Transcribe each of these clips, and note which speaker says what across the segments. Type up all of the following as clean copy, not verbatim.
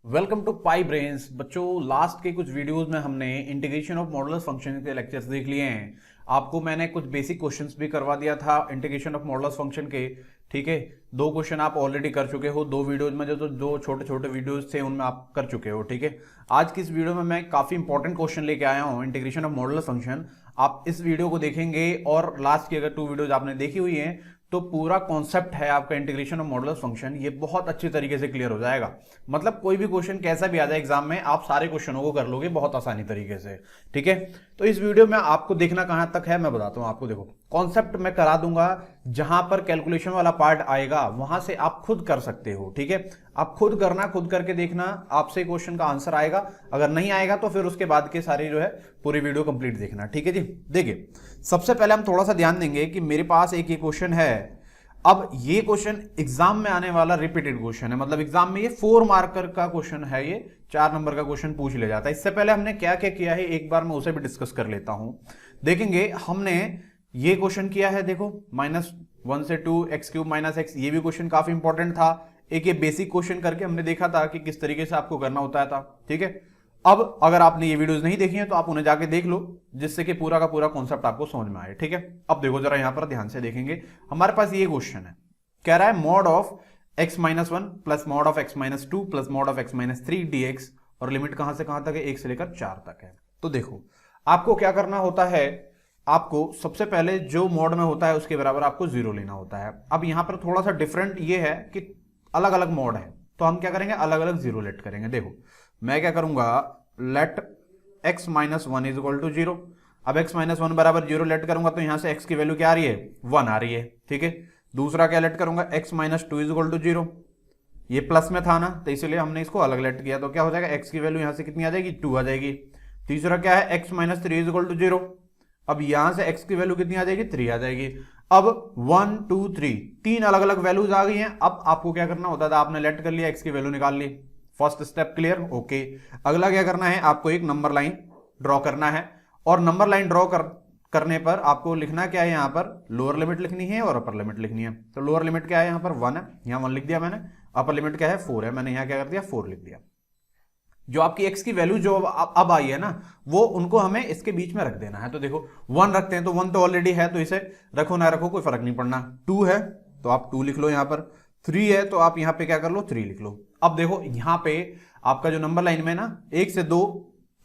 Speaker 1: Welcome to Pi Brains. बच्चों, last के कुछ वीडियोस में हमने इंटीग्रेशन ऑफ मॉडुलस फंक्शन के लेक्चर्स देख लिए हैं। आपको मैंने कुछ बेसिक क्वेश्चंस भी करवा दिया था इंटीग्रेशन ऑफ मॉडुलस फंक्शन के। ठीक है, दो क्वेश्चन आप ऑलरेडी कर चुके हो, दो वीडियोज में जो दो छोटे छोटे वीडियोज थे उनमें आप कर चुके हो। ठीक है, आज की इस वीडियो में मैं काफी इंपॉर्टेंट क्वेश्चन लेके आया हूँ, इंटीग्रेशन ऑफ मॉडुलस फंक्शन। आप इस वीडियो को देखेंगे और लास्ट की अगर टू वीडियोज आपने देखी हुई है तो पूरा कॉन्सेप्ट है आपका इंटीग्रेशन ऑफ मॉडुलस फंक्शन, ये बहुत अच्छी तरीके से क्लियर हो जाएगा। मतलब कोई भी क्वेश्चन कैसा भी आ जाए एग्जाम में, आप सारे क्वेश्चनों को कर लोगे बहुत आसानी तरीके से। ठीक है, तो इस वीडियो में आपको देखना कहां तक है मैं बताता हूं आपको। देखो, कॉन्सेप्ट मैं करा दूंगा, जहां पर कैलकुलेशन वाला पार्ट आएगा वहां से आप खुद कर सकते हो। ठीक है, आप खुद करना, खुद करके देखना, आपसे क्वेश्चन का आंसर आएगा। अगर नहीं आएगा तो फिर उसके बाद के सारी जो है पूरी वीडियो कंप्लीट देखना। ठीक है जी, देखिए सबसे पहले हम थोड़ा सा ध्यान देंगे कि मेरे पास एक ये क्वेश्चन है। अब ये क्वेश्चन एग्जाम में आने वाला रिपीटेड क्वेश्चन है, मतलब एग्जाम में ये 4 मार्कर का क्वेश्चन है, ये 4 नंबर का क्वेश्शन पूछ ले जाता है। इससे पहले हमने क्या क्या किया है एक बार मैं उसे भी डिस्कस कर लेता हूं। देखेंगे हमने ये क्वेश्चन किया है, देखो -1 से 2 x³ - x, ये भी क्वेश्चन काफी इंपॉर्टेंट था। एक ये बेसिक क्वेश्चन करके हमने देखा था कि किस तरीके से आपको करना होता था। ठीक है, अब अगर आपने ये वीडियोस नहीं देखी हैं तो आप उन्हें जाके देख लो, जिससे कि पूरा का पूरा कॉन्सेप्ट आपको समझ में आए। ठीक है, अब देखो जरा यहां पर ध्यान से देखेंगे, हमारे पास ये क्वेश्चन है, कह रहा है mod of x-1 plus mod of x-2 plus mod of x-3 dx, और लिमिट कहां से कहां तक है, 1 से लेकर 4 तक है। तो देखो आपको क्या करना होता है, आपको सबसे पहले जो मॉड में होता है उसके बराबर आपको 0 लेना होता है। अब यहां पर थोड़ा सा डिफरेंट ये है कि अलग अलग मॉड है, तो हम क्या करेंगे, अलग अलग 0 लेट करेंगे। देखो मैं क्या करूंगा, late x-1 is equal to 0। अब x-1 बराबर 0 लेट करूंगा तो यहां से x की वैल्यू क्या आ रही है, 1 आ रही है। ठीक है, दूसरा क्या लेट करूंगा, x-2 इज इक्वल टू 0, ये प्लस में था ना तो इसलिए हमने इसको अलग लेट किया, तो क्या हो जाएगा, x की वैल्यू यहां से कितनी आ जाएगी, 2 आ जाएगी। तीसरा क्या है, x-3 इज इक्वल टू 0, अब यहां से x की वैल्यू कितनी आ जाएगी, 3 आ जाएगी। अब 1 2 3 तीन अलग अलग वैल्यूज आ गई हैं। अब आपको क्या करना होता था, आपने लेट कर लिया, x की वैल्यू निकाल ली, फर्स्ट स्टेप क्लियर। ओके, अगला क्या करना है, आपको एक नंबर लाइन ड्रॉ करना है, और नंबर लाइन ड्रॉ करने पर आपको लिखना क्या है, यहां पर लोअर लिमिट लिखनी है और अपर लिमिट लिखनी है। तो लोअर लिमिट क्या है, यहां पर 1 है, यहां 1 लिख दिया मैंने। अपर लिमिट क्या है, 4 है, मैंने यहां क्या कर दिया, 4 लिख दिया। जो आपकी x की वैल्यू जो अब आई है ना, वो उनको हमें इसके बीच में रख देना है। तो देखो 1 रखते हैं, तो 1 तो ऑलरेडी है तो इसे रखो ना रखो कोई फर्क नहीं पड़ना। 2 है तो आप 2 लिख लो यहां पर, 3 है तो आप यहां पे क्या कर लो, 3 लिख लो। अब देखो यहां पे आपका जो नंबर लाइन में ना, 1 से 2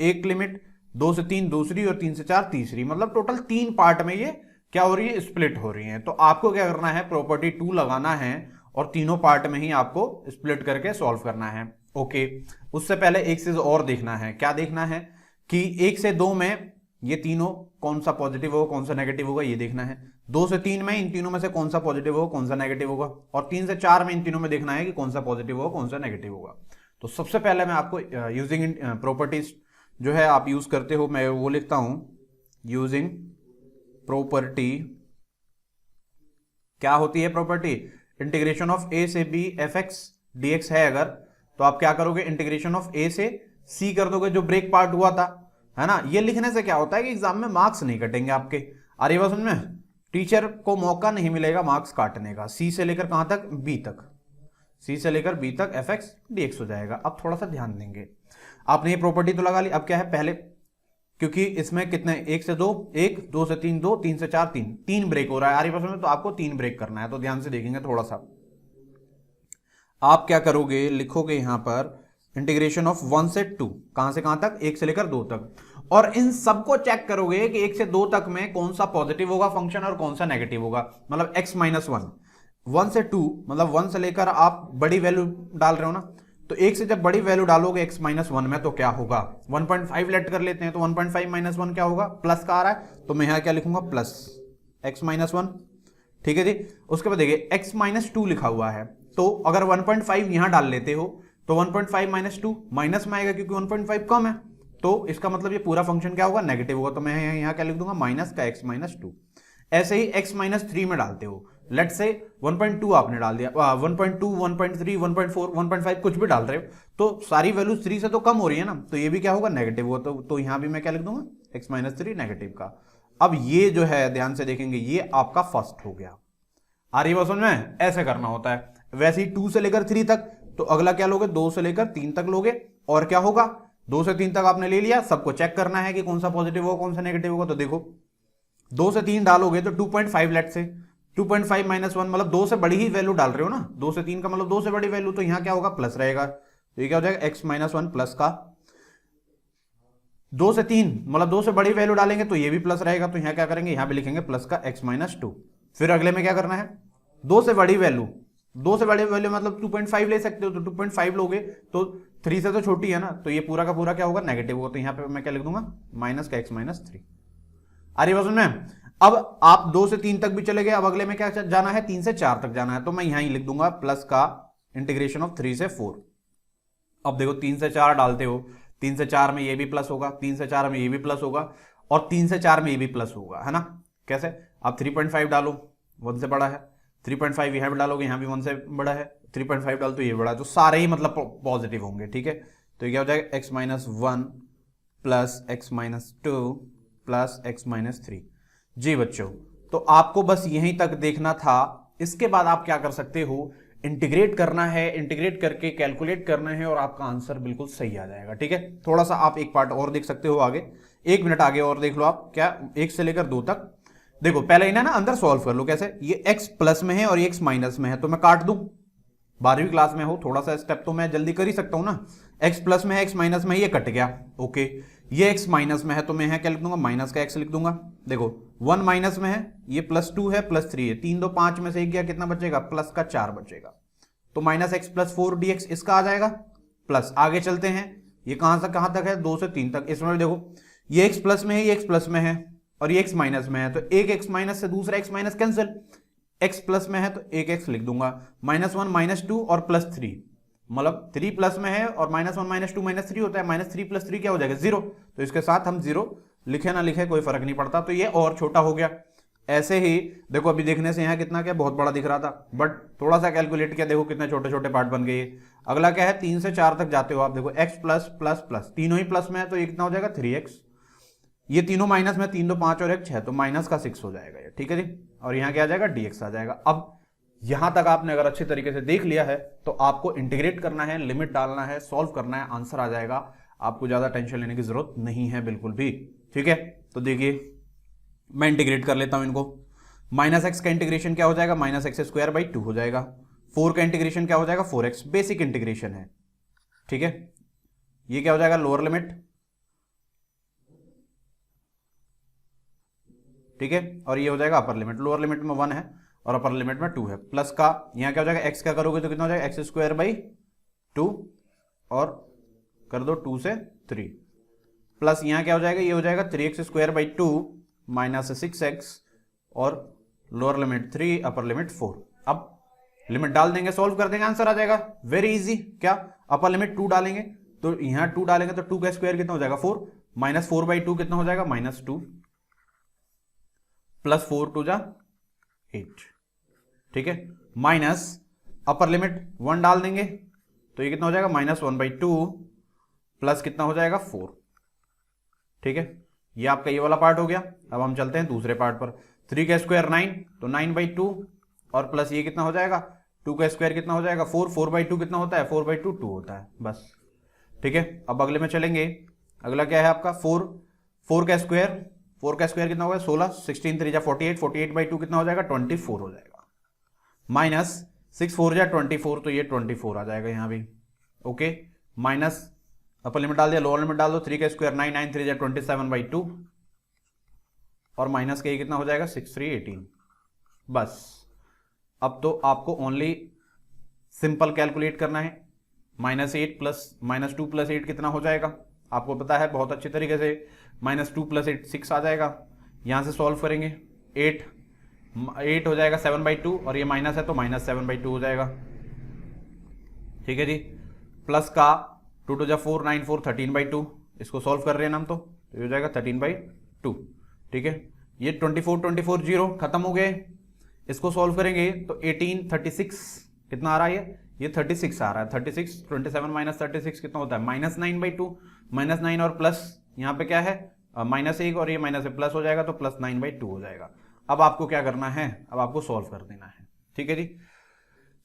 Speaker 1: एक लिमिट, 2 से 3 दूसरी, और 3 से 4 तीसरी, मतलब टोटल 3 पार्ट में ये क्या हो रही है, स्प्लिट हो रही है। तो आपको क्या करना है, प्रॉपर्टी 2 लगाना है और तीनों पार्ट में ही आपको स्प्लिट करके सॉल्व करना है। ओके, उससे पहले एक चीज और देखना है, क्या देखना है कि 1 से 2 में ये तीनों कौन सा पॉजिटिव होगा कौन सा नेगेटिव होगा ये देखना है। 2 से 3 में इन तीनों में से कौन सा पॉजिटिव होगा कौन सा नेगेटिव होगा, और 3 से 4 में इन तीनों में देखना है कि कौन सा पॉजिटिव होगा कौन सा नेगेटिव होगा। तो सबसे पहले मैं आपको यूजिंग प्रॉपर्टीज जो है आप यूज करते हो, मैं वो लिखता हूं, यूजिंग प्रॉपर्टी। क्या होती है प्रॉपर्टी, इंटीग्रेशन ऑफ a से b fx dx है अगर, तो आप क्या करोगे, इंटीग्रेशन ऑफ a से c कर दोगे, जो ब्रेक पार्ट हुआ था, है ना। ये लिखने से क्या होता है कि एग्जाम में मार्क्स नहीं कटेंगे आपके। अरे बस उनमें टीचर को मौका नहीं मिलेगा मार्क्स काटने का। c से लेकर कहां तक, b तक, c से लेकर b तक fx dx हो जाएगा। अब थोड़ा सा ध्यान देंगे, आपने ये प्रॉपर्टी तो लगा ली। अब क्या है, पहले क्योंकि इसमें कितने, 1 से 2 1, 2 से 3 2, 3 से 4 3, 3 ब्रेक हो रहा है आर में, तो आपको 3 ब्रेक करना है। तो ध्यान से देखेंगे थोड़ा सा, आप क्या करोगे, लिखोगे यहां पर इंटीग्रेशन ऑफ 1 से 2, कहां से कहां तक, 1 से लेकर 2 तक, और इन सबको चेक करोगे कि 1 से 2 तक में कौन सा पॉजिटिव होगा फंक्शन और कौन सा नेगेटिव होगा। मतलब x-1, 1 से 2 मतलब 1 से लेकर आप बड़ी वैल्यू डाल रहे हो ना, तो 1 से जब बड़ी वैल्यू डालोगे x-1 में तो क्या होगा, 1.5 लेट कर लेते हैं, तो 1.5 - 1 क्या होगा, प्लस का आ रहा है, तो मैं यहां क्या लिखूंगा, प्लस x-1। ठीक है जी, उसके बाद देखिए x-2 लिखा हुआ है, तो अगर 1.5 यहां डाल लेते हो तो 1.5 - 2 माइनस में आएगा, क्योंकि 1.5 कम है, तो इसका मतलब ये पूरा फंक्शन क्या होगा, नेगेटिव होगा। तो मैं यहां क्या लिख दूंगा, माइनस का x-2। ऐसे ही x-3 में डालते हो, लेट से 1.2 आपने डाल दिया, 1.2 1.3 1.4 1.5 कुछ भी डाल रहे हो, तो सारी वैल्यू 3 से तो कम हो रही है ना, तो ये भी क्या होगा, नेगेटिव होगा। तो यहां भी मैं क्या लिख दूंगा, x-3 नेगेटिव का। अब ये जो है ध्यान से देखेंगे, ये आपका फर्स्ट हो गया। आ रही है समझ में, ऐसे करना होता है। वैसे ही 2 से लेकर 3 तक तो अगला क्या लोगे, 2 से लेकर 3 तक लोगे। और क्या होगा, 2 से 3 तक आपने ले लिया, सबको चेक करना है कि कौन सा पॉजिटिव होगा कौन सा नेगेटिव होगा। तो देखो 2 से 3 डालोगे तो 2.5, लेट से 2.5 - 1 मतलब 2 से बड़ी ही वैल्यू डाल रहे हो ना, 2 से 3 का मतलब 2 से बड़ी वैल्यू, तो यहां क्या होगा, प्लस रहेगा। तो ये क्या हो जाएगा, x - 1 प्लस का 2 से 3 मतलब 2 से बड़ी वैल्यू डालेंगे तो ये भी प्लस रहेगा। तो यहां क्या करेंगे, यहां भी लिखेंगे प्लस का x - 2। फिर अगले में क्या करना है, 2 से बड़ी वैल्यू, 2 से बड़ी वैल्यू मतलब 2.5 ले सकते हो, तो 2.5 लोगे तो 3 से तो छोटी है ना, तो ये पूरा का पूरा क्या होगा, नेगेटिव होगा। तो यहां पे मैं क्या लिख दूंगा, माइनस का x - 3। आ रही बात समझ में। अब आप 2 से 3 तक भी चले गए, अब अगले में क्या जाना है, 3 से 4 तक जाना है। तो मैं यहां ही लिख दूंगा प्लस का इंटीग्रेशन ऑफ 3 से 4। अब देखो 3 से 4 डालते हो, 3 से 4 में ये भी प्लस होगा, 3 से 4 में ये भी प्लस होगा, और 3 से 4 में ये भी प्लस होगा, है ना। कैसे, आप 3.5 डालो, 1 से बड़ा है, 3.5 यहां भी डालोगे, यहां भी 1 से बड़ा है, 3.5 डाल तो ये बड़ा है, तो सारे ही मतलब पॉजिटिव होंगे, ठीक है। तो ये क्या हो जाएगा, x - 1 plus x - 2 plus x - 3। जी बच्चों, तो आपको बस यहीं तक देखना था। इसके बाद आप क्या कर सकते हो, इंटीग्रेट करना है, इंटीग्रेट करके कैलकुलेट करना है, और आपका आंसर बिल्कुल सही आ जाएगा, ठीक है। थोड़ा सा आप एक पार्ट और देख सकते हो आगे, 1 मिनट आगे और देख लो आप, क्या 1 से लेकर 2 तक। देखो पहले इन्हें ना अंदर सॉल्व कर लो, कैसे, ये x प्लस में है और ये x माइनस में है, तो मैं काट दूं। 12वीं क्लास में हो, थोड़ा सा स्टेप तो मैं जल्दी कर ही सकता हूं ना। x प्लस में है, x माइनस में है, ये कट गया, ओके। ये x माइनस में है तो मैं यहाँ क्या लिख दूंगा, माइनस का x लिख दूंगा। देखो 1 माइनस में है, ये +2 है, +3 है, 3 2 5 में से एक गया, कितना बचेगा, प्लस का 4 बचेगा। तो -x + 4 dx इसका आ जाएगा प्लस। आगे चलते हैं, ये कहां से कहां तक है, 2 से 3 तक। इसमें भी देखो ये x प्लस में है, ये x प्लस में है, और ये x माइनस में है, तो एक x माइनस से दूसरा x minus cancel. x plus में है तो एक x लिख दूंगा, -1 - 2 और +3 मतलब 3 प्लस में है, और -1 - 2 - 3 होता है, -3 + 3 क्या हो जाएगा, 0। तो इसके साथ हम 0 लिखे ना लिखे कोई फर्क नहीं पड़ता, तो ये और छोटा हो गया। ऐसे ही देखो, अभी देखने से यहाँ कितना क्या बहुत बड़ा दिख रहा था, बट थोड़ा सा कैलकुलेट किया, देखो कितने छोटे छोटे पार्ट बन गए। अगला क्या है, 3 से 4 तक जाते हो आप, देखो x प्लस प्लस प्लस, तीनों ही प्लस में है, तो ये कितना हो जाएगा, 3x। ये तीनों माइनस में, 3 2 5 और 1 6, तो माइनस का 6 हो जाएगा ये, ठीक है जी। और यहाँ क्या आ जाएगा, dx आ जाएगा। अब यहां तक आपने अगर अच्छे तरीके से देख लिया है, तो आपको इंटीग्रेट करना है, लिमिट डालना है, सॉल्व करना है, आंसर आ जाएगा। आपको ज्यादा टेंशन लेने की जरूरत नहीं है बिल्कुल भी, ठीक है। तो देखिए मैं इंटीग्रेट कर लेता हूं इनको। -x का इंटीग्रेशन क्या हो जाएगा, -x² / 2 हो जाएगा। 4 का इंटीग्रेशन क्या हो जाएगा, 4x, बेसिक इंटीग्रेशन है, ठीक है। ये क्या हो जाएगा, लोअर लिमिट, ठीक है। और ये हो जाएगा अपर लिमिट, लोअर लिमिट में 1 है और अपर लिमिट में 2 है। प्लस का यहां क्या हो जाएगा, x क्या करोगे तो कितना हो जाएगा, x² / 2 और कर दो 2 से 3, प्लस यहां क्या हो जाएगा, ये हो जाएगा 3x² / 2 -6x और लोअर लिमिट 3 अपर लिमिट 4। अब लिमिट डाल देंगे, सॉल्व कर देंगे, आंसर आ जाएगा, वेरी इजी। क्या, अपर लिमिट 2 डालेंगे, तो यहां 2 डालेंगे तो 2 का स्क्वायर कितना हो जाएगा, 4, -4/2 कितना हो जाएगा, -2, प्लस 4 2 जा 8, ठीक है। माइनस अपर लिमिट 1 डाल देंगे तो ये कितना हो जाएगा, -1/2 प्लस कितना हो जाएगा, 4, ठीक है। ये आपका ये वाला पार्ट हो गया। अब हम चलते हैं दूसरे पार्ट पर। 3 का स्क्वायर 9, तो 9/2 और प्लस ये कितना हो जाएगा, 2 का स्क्वायर कितना हो जाएगा, 4, 4/2 कितना होता है, 4/2 2 होता है, बस, ठीक है। अब अगले में चलेंगे, अगला क्या है आपका, 4 का स्क्वायर कितना होगा, 16, 16 3 जा 48, 48/2 कितना हो जाएगा, 24 हो जाएगा, माइनस 6 4 जा 24, तो ये 24 आ जाएगा यहाँ भी, ओके। माइनस अपर लिमिट डाल दिया, लोअर लिमिट डाल दो, 3 का स्क्वायर 9, 9 3 जा 27/2 और माइनस के कितना हो जाएगा, 6 3 18, बस। अब तो आपको ओनली सिंपल कैलकुलेट करना है। -8 प्लस -2 + 8 कितना हो जाएगा, आपको पता है बहुत अच्छे तरीके से, -2 + 8 6 आ जाएगा। यहां से सॉल्व करेंगे, 8 हो जाएगा 7/2 और ये माइनस है तो -7/2 हो जाएगा, ठीक है जी। प्लस का 2 2 जा 4 9 4 13/2, इसको सॉल्व कर रहे हैं हम, तो ये हो जाएगा 13/2, ठीक है। ये 24 24 0 खत्म हो गए। इसको सॉल्व करेंगे तो 18 36 कितना आ रहा है, ये 36 आ रहा है, 36 27 - 36 कितना होता है, -9/2, -9 और प्लस यहाँ पे क्या है, -1 और ये माइनस से प्लस हो जाएगा, तो +9/2 हो जाएगा। अब आपको क्या करना है, अब आपको सॉल्व कर देना है, ठीक है जी।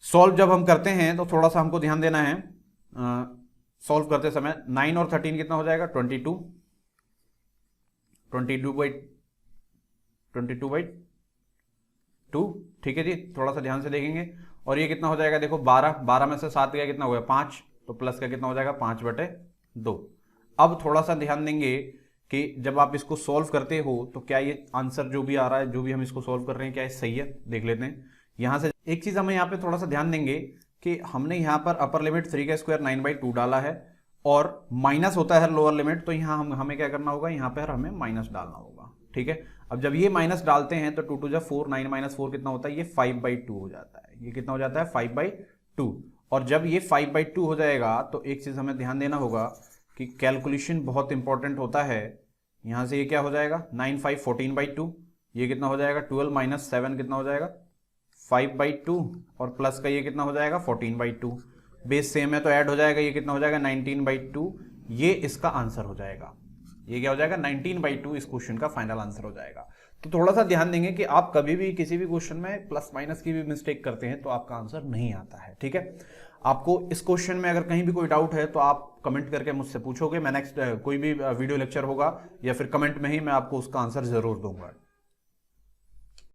Speaker 1: सॉल्व जब हम करते हैं तो थोड़ा सा हमको ध्यान देना है। सॉल्व करते समय 9 और 13 कितना हो जाएगा 22, 22/2, ठीक है जी। थोड़ा सा ध्यान से देखेंगे। और ये कितना हो जाएगा देखो 12, 12 में से 7 गया कितना हो गया 5, तो प्लस का कितना हो जाएगा 5/2। अब थोड़ा सा ध्यान देंगे कि जब आप इसको सॉल्व करते हो तो क्या ये आंसर जो भी आ रहा है, जो भी हम इसको सॉल्व कर रहे हैं, क्या ये सही है, देख लेते हैं। यहां से एक चीज हमें यहाँ पे थोड़ा सा ध्यान देंगे कि हमने यहाँ पर अपर लिमिट 3 का स्क्वायर 9/2 डाला है और माइनस होता है लोअर लिमिट, तो यहाँ हमें क्या करना होगा, यहाँ पर हमें माइनस डालना होगा, ठीक है। अब जब ये माइनस डालते हैं तो 2 2 जा 4, 9 - 4 कितना होता है, ये 5/2 हो जाता है। ये कितना हो जाता है 5/2। और जब ये 5/2 हो जाएगा तो एक चीज हमें ध्यान देना होगा कि कैलकुलेशन बहुत इंपॉर्टेंट होता है। यहां से ये क्या हो जाएगा 9 5 14/2, ये कितना हो जाएगा 12 - 7 कितना हो जाएगा 5/2, और प्लस का ये कितना हो जाएगा 14/2। बेस सेम है तो ऐड हो जाएगा, ये कितना हो जाएगा 19/2। ये इसका आंसर हो जाएगा। ये क्या हो जाएगा 19/2 इस क्वेश्चन का फाइनल आंसर हो जाएगा। तो थोड़ा सा ध्यान देंगे कि आप कभी भी किसी भी क्वेश्चन में प्लस माइनस की भी मिस्टेक करते हैं तो आपका आंसर नहीं आता है, ठीक है। आपको इस क्वेश्चन में अगर कहीं भी कोई डाउट है तो आप कमेंट करके मुझसे पूछोगे। मैं नेक्स्ट कोई भी वीडियो लेक्चर होगा या फिर कमेंट में ही मैं आपको उसका आंसर जरूर दूंगा।